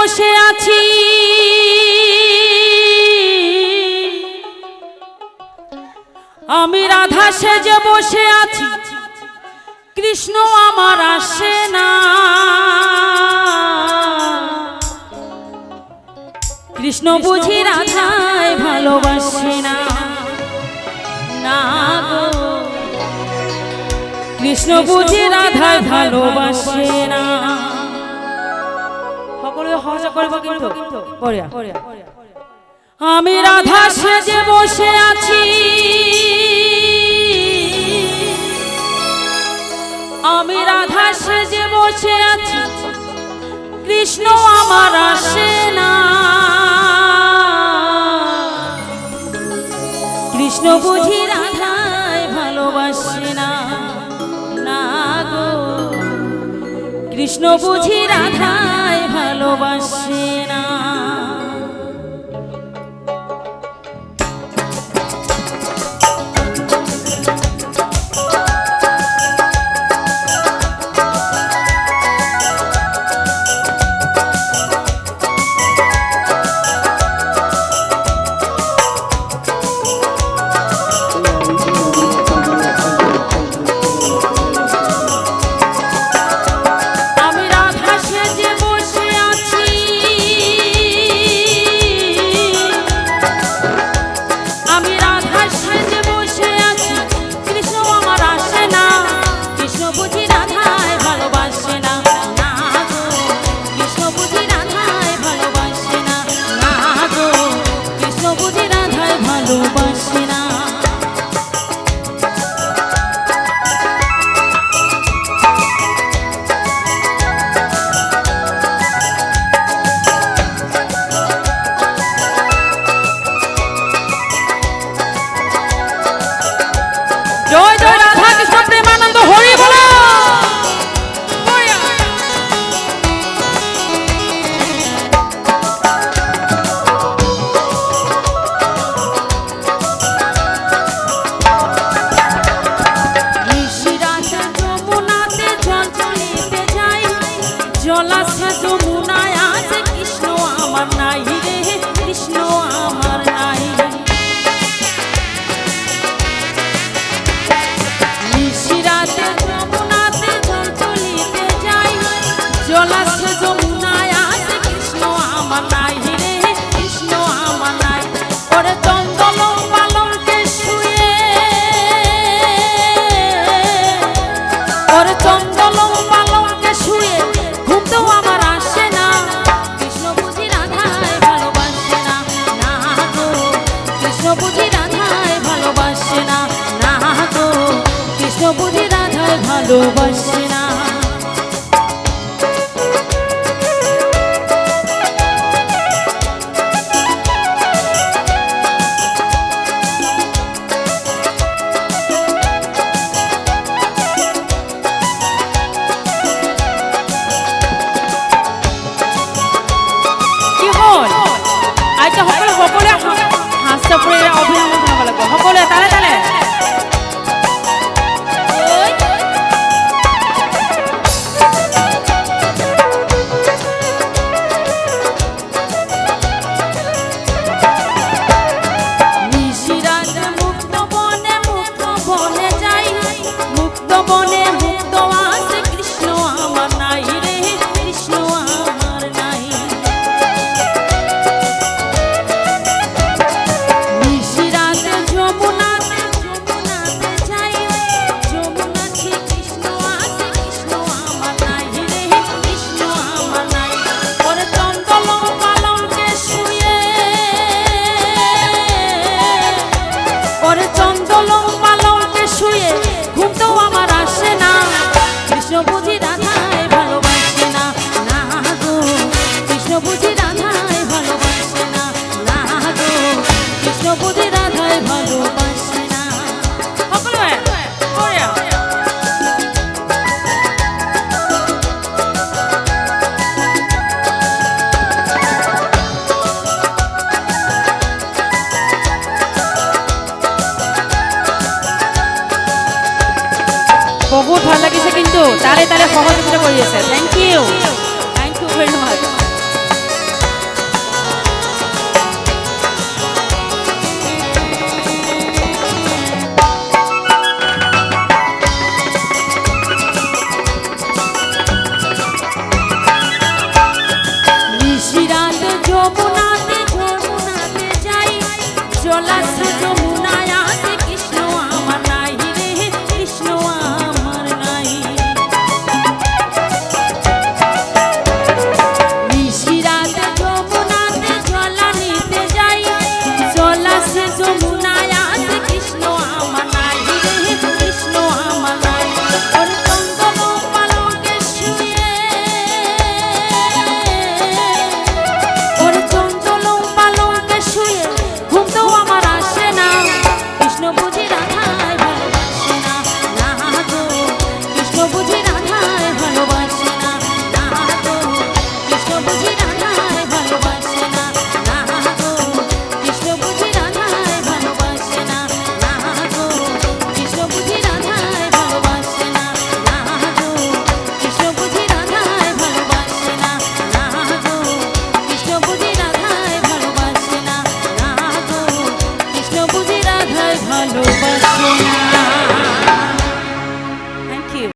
বসে আছি আমি রাধা সেজে বসে আছি কৃষ্ণ আমার আসে না কৃষ্ণ বুঝি রাধায় ভালোবাসে না না গো কৃষ্ণ বুঝি রাধায় ভালোবাসে না সকলে হজা করব কিন্তু পড়িয়া আমি রাধা সেজে বসে আছি আমি রাধা সেজে বসে আছি কৃষ্ণ আমার আসে না কৃষ্ণ বুঝি রাধায় ভালোবাসে না না গো কৃষ্ণ বুঝি রাধায় ভালোবাসে না ভালোবাসে না কি হল আচ্ছা সকলে হাসতে পড়ে অভিনয় ভালো লাগবে সকলে তালে তালে बहुत ভাল লাগিছে কিন্তু তারে তারে সহযোগিতা কৰি আছে থ্যাংক ইউ ভেরি মাচ ভালোবাসে না।